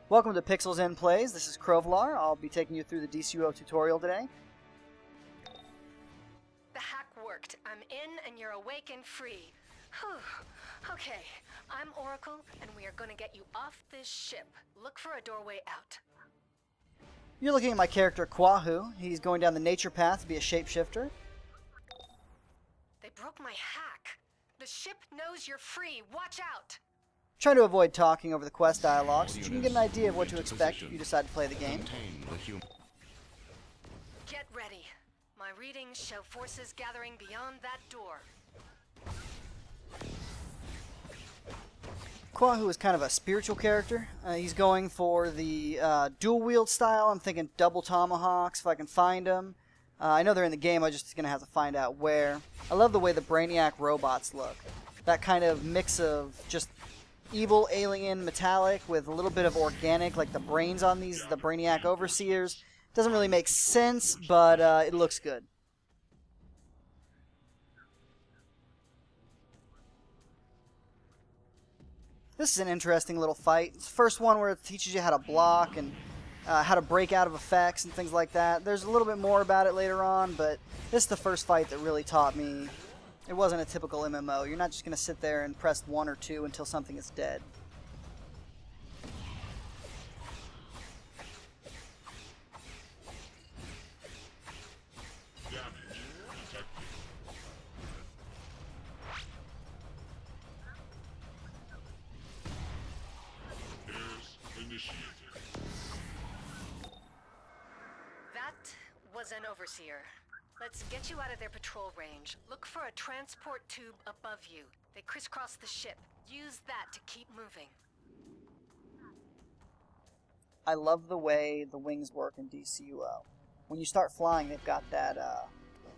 Welcome to Pixels in Plays. This is Krovlar. I'll be taking you through the DCUO tutorial today. The hack worked. I'm in and you're awake and free. Whew. Okay, I'm Oracle and we are going to get you off this ship. Look for a doorway out. You're looking at my character Quahu. He's going down the nature path to be a shapeshifter. They broke my hack. The ship knows you're free. Watch out! Try to avoid talking over the quest dialogue so you can get an idea of what to expect if you decide to play the game. Get ready. My readings show forces gathering beyond that door. Quahu is kind of a spiritual character. He's going for the dual wield style. I'm thinking double tomahawks if I can find them. I know they're in the game, I'm just going to have to find out where. I love the way the Brainiac robots look. That kind of mix of just evil, alien, metallic with a little bit of organic, like the brains on these, the Brainiac Overseers. Doesn't really make sense, but it looks good. This is an interesting little fight. It's the first one where it teaches you how to block and how to break out of effects and things like that. There's a little bit more about it later on, but this is the first fight that really taught me. It wasn't a typical MMO. You're not just going to sit there and press 1 or 2 until something is dead. That was an Overseer. Let's get you out of their patrol range. Look for a transport tube above you. They crisscross the ship. Use that to keep moving. I love the way the wings work in DCUO. When you start flying, they've got that,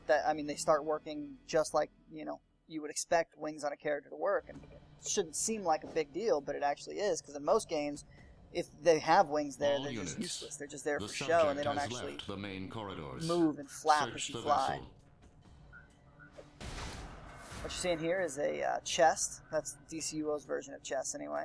they start working just like, you would expect wings on a character to work. And it shouldn't seem like a big deal, but it actually is, because in most games, if they have wings there, they're just useless. They're just there for show, and they don't actually move and flap as you fly. What you're seeing here is a chest. That's DCUO's version of chess, anyway.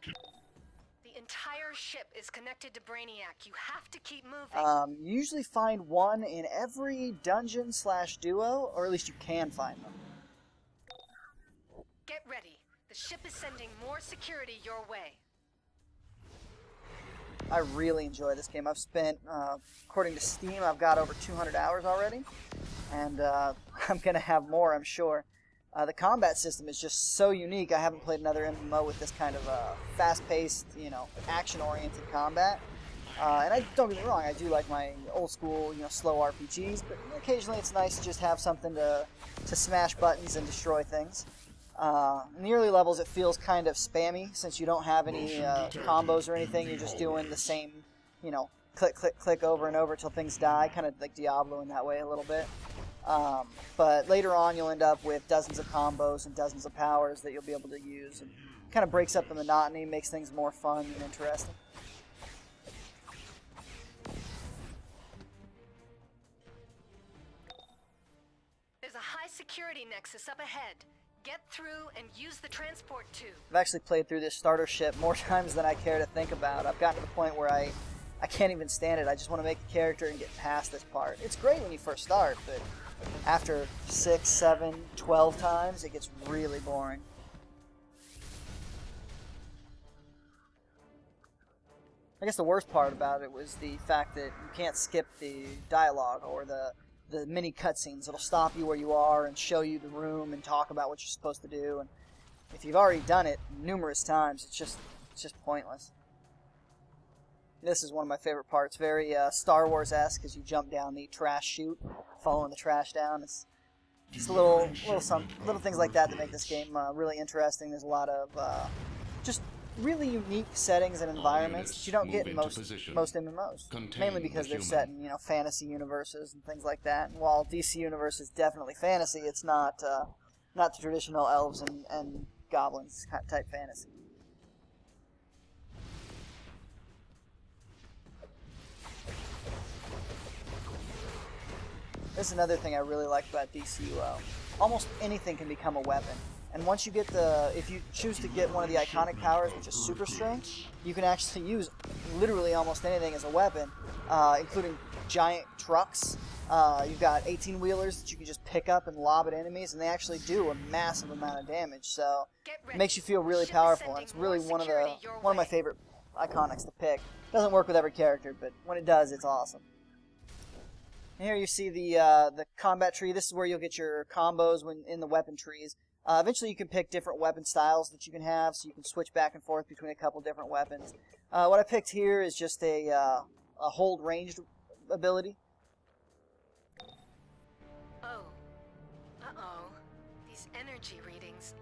The entire ship is connected to Brainiac. You have to keep moving. You usually find one in every dungeon/duo, or at least you can find them. Get ready. The ship is sending more security your way. I really enjoy this game. I've spent, according to Steam, I've got over 200 hours already, and I'm going to have more, I'm sure. The combat system is just so unique. I haven't played another MMO with this kind of fast-paced, action-oriented combat. And don't get me wrong, I do like my old-school, slow RPGs, but occasionally it's nice to just have something to smash buttons and destroy things. In the early levels, it feels kind of spammy since you don't have any combos or anything. You're just doing the same, click, click, click over and over till things die, kind of like Diablo in that way a little bit. But later on, you'll end up with dozens of combos and dozens of powers that you'll be able to use. And kind of breaks up the monotony, makes things more fun and interesting. There's a high security nexus up ahead. Get through and use the transport tube. I've actually played through this starter ship more times than I care to think about. I've gotten to the point where I can't even stand it. I just want to make a character and get past this part. It's great when you first start, but after 6, 7, 12 times, it gets really boring. I guess the worst part about it was the fact that you can't skip the dialogue or the mini cutscenes. It'll stop you where you are and show you the room and talk about what you're supposed to do. And if you've already done it numerous times, it's just pointless. This is one of my favorite parts. Very Star Wars-esque as you jump down the trash chute, following the trash down. It's just little things like that make this game really interesting. There's a lot of just really unique settings and environments that you don't get in most MMOs, mainly because they're set in fantasy universes and things like that. And while DC universe is definitely fantasy, it's not the traditional elves and goblins type fantasy. This is another thing I really like about DCUO. Almost anything can become a weapon. And once you get if you choose to get one of the iconic powers, which is super strength, you can actually use literally almost anything as a weapon, including giant trucks. You've got 18-wheelers that you can just pick up and lob at enemies, and they actually do a massive amount of damage. So it makes you feel really powerful. And it's really one of my favorite iconics to pick. Doesn't work with every character, but when it does, it's awesome. And here you see the combat tree. This is where you'll get your combos when in the weapon trees. Eventually you can pick different weapon styles that you can have, so you can switch back and forth between a couple different weapons. What I picked here is just a hold ranged ability. Oh. Uh-oh. These energy readings.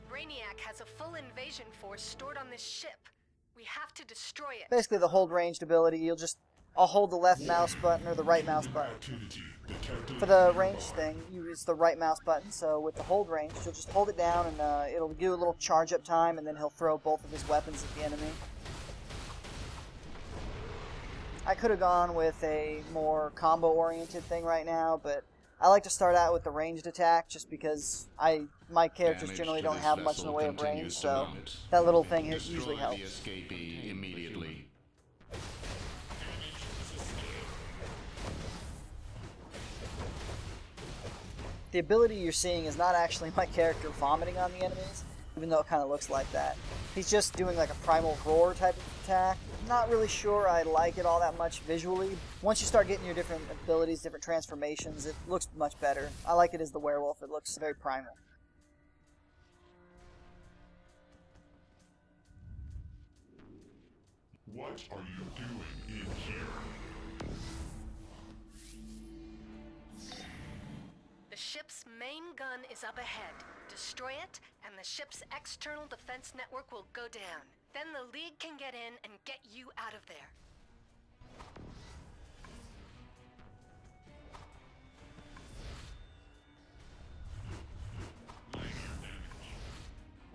Brainiac has a full invasion force stored on this ship. We have to destroy it. Basically the hold ranged ability, I'll hold the left mouse button or the right mouse button. For the range thing, you use the right mouse button, so with the hold range, you'll just hold it down and it'll do a little charge up time, and then he'll throw both of his weapons at the enemy. I could have gone with a more combo-oriented thing right now, but I like to start out with the ranged attack just because my characters generally don't have much in the way of range, so that little thing usually helps. The ability you're seeing is not actually my character vomiting on the enemies, even though it kind of looks like that. He's just doing like a primal roar type of attack. Not really sure I like it all that much visually. Once you start getting your different abilities, different transformations, it looks much better. I like it as the werewolf. It looks very primal. What are you doing in here? The ship's main gun is up ahead. Destroy it, and the ship's external defense network will go down. Then the League can get in and get you out of there.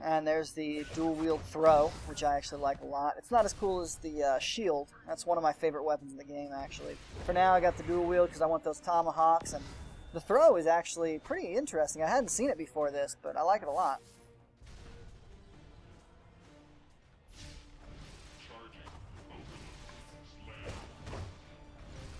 And there's the dual-wield throw, which I actually like a lot. It's not as cool as the shield. That's one of my favorite weapons in the game, actually. For now, I got the dual-wield because I want those tomahawks, and the throw is actually pretty interesting. I hadn't seen it before this, but I like it a lot.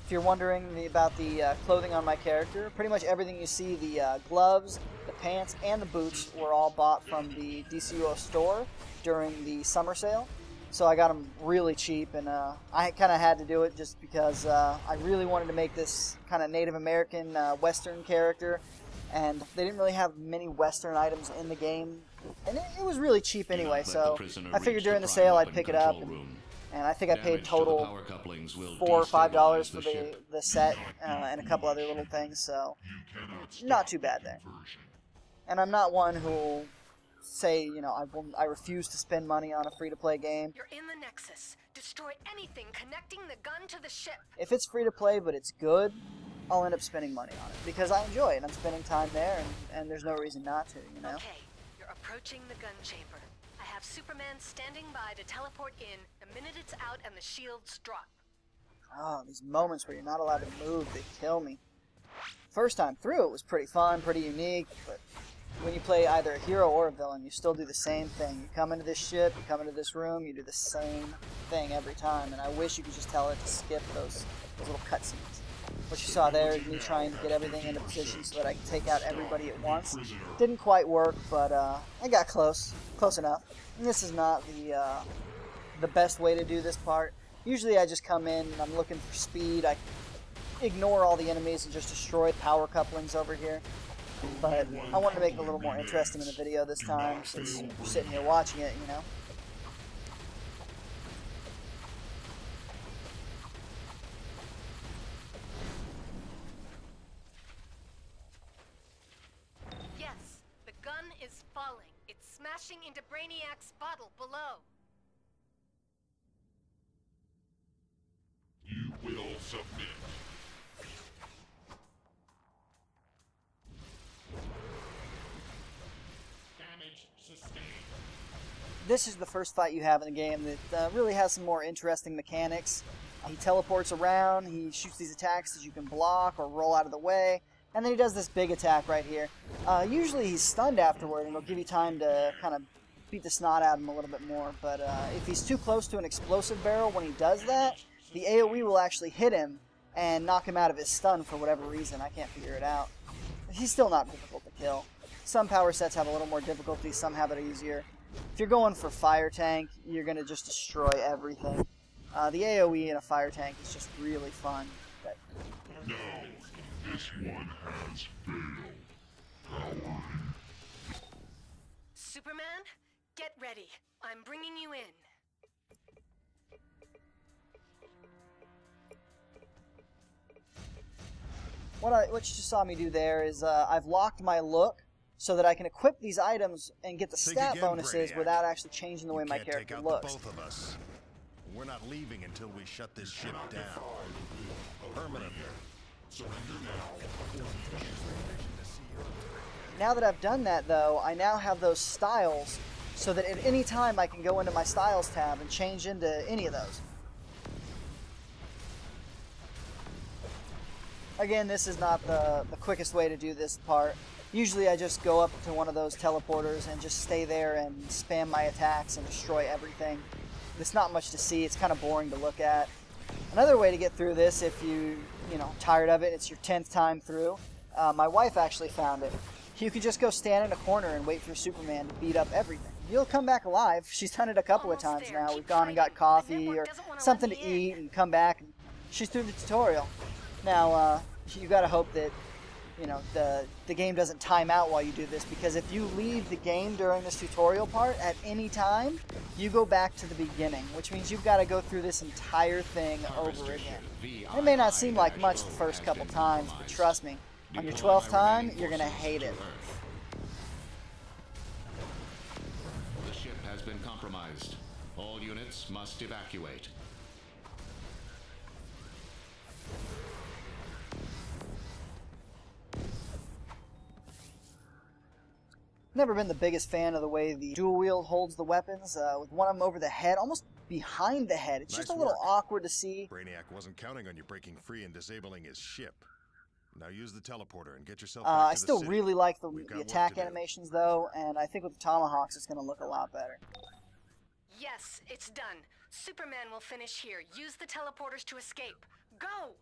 If you're wondering about the clothing on my character, pretty much everything you see, the gloves, the pants, and the boots were all bought from the DCUO store during the summer sale. So I got them really cheap, and I kind of had to do it just because I really wanted to make this kind of Native American Western character, and they didn't really have many Western items in the game, and it was really cheap anyway, so I figured during the sale I'd pick it up, and I think I paid total $4 or $5 for the set and a couple other little things, so not too bad there. And I'm not one who'll say, you know, I refuse to spend money on a free-to-play game. You're in the Nexus. Destroy anything connecting the gun to the ship. If it's free-to-play but it's good, I'll end up spending money on it because I enjoy it. I'm spending time there, and there's no reason not to, you know? Okay, you're approaching the gun chamber. I have Superman standing by to teleport in the minute it's out and the shields drop. Oh, these moments where you're not allowed to move, they kill me. First time through, it was pretty fun, pretty unique, but when you play either a hero or a villain, you still do the same thing. You come into this ship, you come into this room, you do the same thing every time, and I wish you could just tell it to skip those little cutscenes. What you saw there is me trying to get everything into position so that I could take out everybody at once. Didn't quite work, but I got close enough. And this is not the best way to do this part. Usually I just come in and I'm looking for speed. I ignore all the enemies and just destroy power couplings over here. But I wanted to make it a little more interesting in the video this time, since you're sitting here watching it, you know. Yes, the gun is falling. It's smashing into Brainiac's bottle below. You will submit. This is the first fight you have in the game that really has some more interesting mechanics. He teleports around, he shoots these attacks that you can block or roll out of the way. And then he does this big attack right here. Usually he's stunned afterward, and it'll give you time to kind of beat the snot out of him a little bit more. But if he's too close to an explosive barrel when he does that, the AoE will actually hit him and knock him out of his stun for whatever reason. I can't figure it out. He's still not difficult to kill. Some power sets have a little more difficulty, some have it easier. If you're going for fire tank, you're going to just destroy everything. The AoE in a fire tank is just really fun. But No, this one has failed. Power. Superman, get ready. I'm bringing you in. what you just saw me do there is I've locked my look so that I can equip these items and get the stat bonuses without actually changing the way my character looks. Both of us. We're not leaving until we shut this ship down. Permanently. Now that I've done that, though, I now have those styles so that at any time I can go into my styles tab and change into any of those. Again, this is not the quickest way to do this part. Usually I just go up to one of those teleporters and just stay there and spam my attacks and destroy everything. There's not much to see. It's kind of boring to look at. Another way to get through this, if you tired of it, it's your 10th time through. My wife actually found it. You could just go stand in a corner and wait for Superman to beat up everything. You'll come back alive. She's done it a couple of times now. We've gone and got coffee or something to eat and come back, and she's through the tutorial. Now, you gotta hope that the game doesn't time out while you do this, because if you leave the game during this tutorial part at any time, you go back to the beginning, which means you've got to go through this entire thing over again. It may not seem like much the first couple times, but trust me, on your 12th time, you're gonna hate it. The ship has been compromised. All units must evacuate. Never been the biggest fan of the way the dual wield holds the weapons, with one of them over the head, almost behind the head. It's just a little awkward to see. Brainiac wasn't counting on you breaking free and disabling his ship. Now use the teleporter and get yourself back to I the still city. really like the We've got work attack to do. animations, though, and I think with the tomahawks it's going to look a lot better. Yes, it's done. Superman will finish here. Use the teleporters to escape. Go!